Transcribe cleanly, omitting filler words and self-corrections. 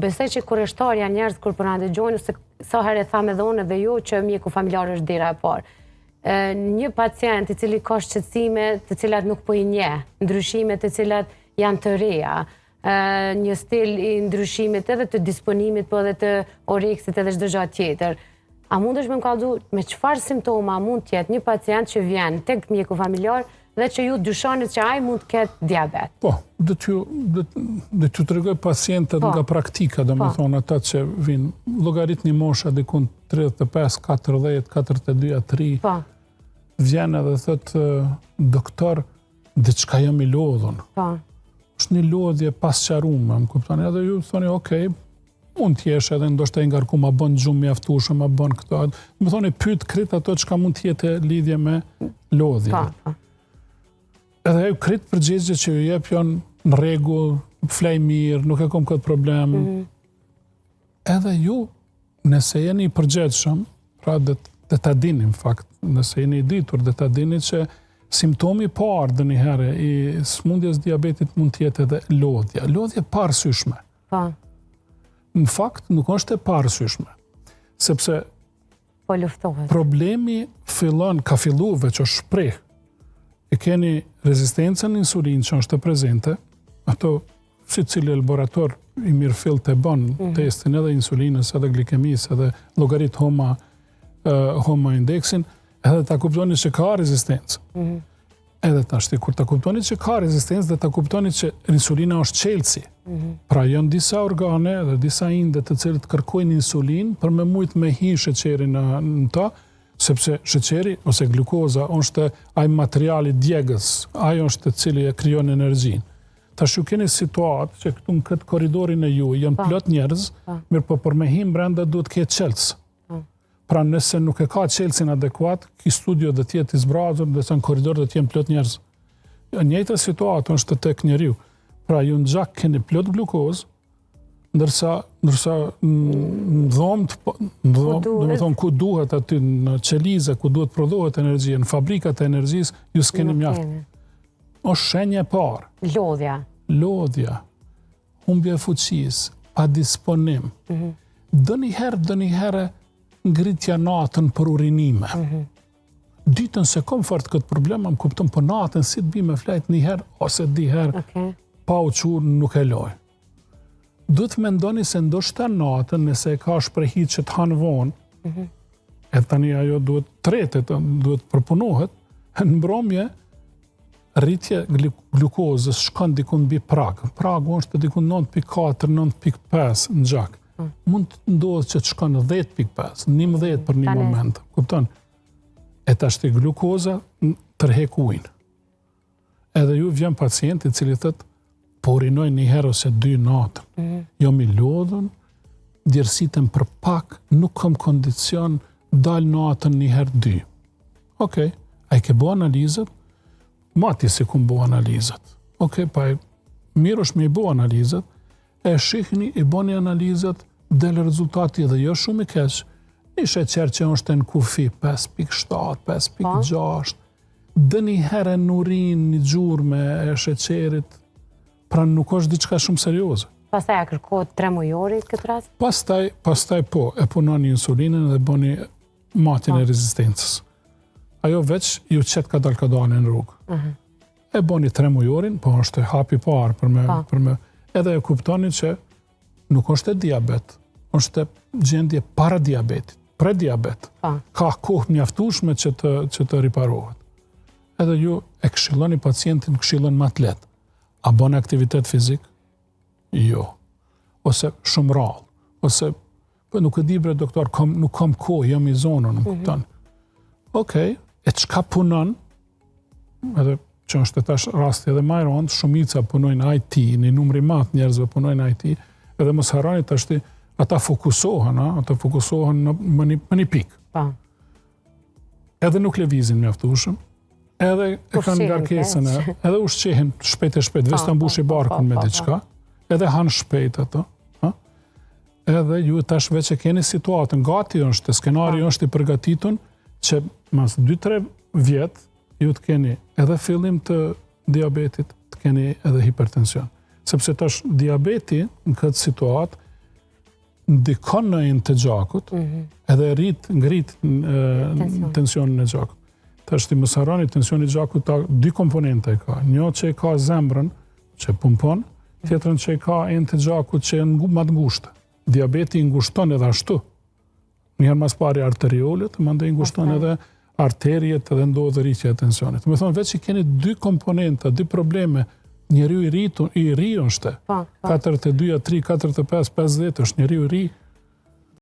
besoj që kurioztarja njerëz kur po na dëgjojnë se sa herë thamë edhe unë edhe ju që mjeku familjar është dera e parë. Një pacient i cili ka shqetësime të cilat nuk po i njeh, ndryshime të cilat janë të reja, një stil i ndryshimit edhe të disponimit, po edhe të oreksit edhe çdo gjë tjetër. A mundesh me më kallëzu me çfarë simptoma mund të jetë një pacient që vjen tek mjeku familjar dhe që ju dyshoni që ai mund të ketë diabet? Po, do t'ju tregoj pacientët nga praktika, domethënë ata që vinë, llogaritni mosha diku 35, 40, 42, 3. Po. Vjen edhe thotë doktor, diçka jam i lodhur. Po. Është një lodhje pasqaruar, më kupton? Edhe ju thoni, "Okej, mund t'jesh edhe ndoshta i ngarku, ma bën gjumë mjaftueshëm, ma bën këto." Më thoni pyet krit ato çka mund të jetë lidhje me lodhjen. Po. Edhe ajo krit përgjigje që ju jep janë në rregull, flej mirë, nuk e kam këtë problem. Edhe ju, nëse jeni i përgjithshëm, pra dhe ta dini në fakt, nëse jeni i ditur dhe ta dini që simptomi i parë dëniherë i smundjes diabetit mund të jetë edhe lodhja. Lodhje parësyshme. Po. Në fakt nuk është e parësyshme, sepse po luftohet. Problemi ka filluar veç është shpreh. E keni rezistencën në insulinë që është prezente, ato si cili laborator i mirëfill të bën testin edhe insulinës, edhe glikemisë, edhe llogarit HOMA indeksin, edhe ta kuptoni që ka rezistencë. Edhe tashti, kur ta kuptoni që ka rezistencë dhe ta kuptoni që insulina është çelësi. Pra janë disa organe dhe disa inde të cilët kërkojnë insulinë për me mujt me hi sheqerin në ta, sepse sheqeri ose glukoza është ai materiali djegës, ai është cili e krijon energjinë. Tash ju keni situatë që këtu në këtë korridorin e ju janë plot njerëz, mirë po për me him brenda duhet ketë çelës. Pra nëse nuk e ka çelësin adekuat, ky studio do të jetë i zbrazur, dhe në korridor do të jenë plot njerëz. Njëjta situatë është tek njeriu. Pra ju në gjak keni plot glukozë, ndërsa në dhomë, domethënë ku duhet aty në qelize, ku duhet prodhohet energjia, në fabrikat e energjisë, ju s'keni mjaft. Është shenja e parë. Lodhja, humbje e fuqisë, pa disponim. Dëniherë ngritja natën për urinime. Ditën se kom fort këtë problem, më kupton po natën si të bi me flajt një herë ose di herë, pa u qurë nuk e loj. Duhet mendoni se ndoshta natën, nëse e ka shprehit që të hanë vonë, e tani ajo duhet tretet, duhet përpunohet, në mbromje, rritje glukozës shkon dikun mbi prag. Pragu është dikun 9.4, 9.5 në gjak. Mund të ndodhë që të shkon 10.5, 11 për një moment. Kupton? E tashti glukoza tërhek ujnë. Edhe ju vjen pacienti cili thët, po urinoj një herë ose 2 natën. Jo mi lodhën, djersitën për pak, nuk kam kondicion, dal natën një herë 2. Okej, a i ke bo analizët? Mati si ku bo analizët. Okej, pa e mirë është me i bo analizët, e shihni i boni analizët, del rezultati edhe jo shumë i keq. Një sheqer që është në kufi 5.7, 5.6, dëni herë në urin, një gjurme e sheqerit, pra nuk është diçka shumë serioze. Pastaj a kërkohet 3 mujorit këtë rast? Pastaj po, e punoni insulinën dhe boni matin e rezistencës. Ajo veç ju qetë ka dalë në rrugë. E boni 3 mujorin, po është hapi parë për me edhe e kuptoni që nuk është e diabet, është gjendje para diabetit, pre-diabet. Ka kohë mjaftueshme që të riparohet. Edhe ju e këshilloni pacientin, këshillon më të lehtë. A bën aktivitet fizik? Jo. Ose shumë rrallë. Ose, po nuk e di bre doktor, nuk kam kohë, jam i zonën, nuk kupton. Okej, e çka punon? Edhe që është tash rasti edhe më i rëndë, shumica punojnë IT, një numër i madh njerëzve punojnë IT, edhe mos harroni tash ata fokusohen në një pikë. Edhe nuk lëvizin mjaftueshëm, edhe e kanë ngarkesën, edhe ushqehen shpejt, veç ta mbushi barkun me diçka, edhe han shpejt ato. Edhe ju tash veç e keni situatën, gati është, skenari është i përgatitur që mas 2-3 vjet ju të keni edhe fillim të diabetit, të keni edhe hipertension. Sepse tash diabeti në këtë situatë ndikon në enë të gjakut, edhe ngrit tensionin e gjakut. Tash ti mos harroni, tensioni i gjakut dy komponente ka. Një që ka zemrën, që pumpon, tjetrën që ka enë të gjakut që më të ngushtë. Diabeti ngushton edhe ashtu. Njëherë mas pari arteriolet, mandej ngushton edhe arteriet edhe ndodhe rritja e tensionit. Me thonë, veç që keni dy komponenta, dy probleme, njeriu i ri është. 42, 3, 45, 50 është njeriu i ri,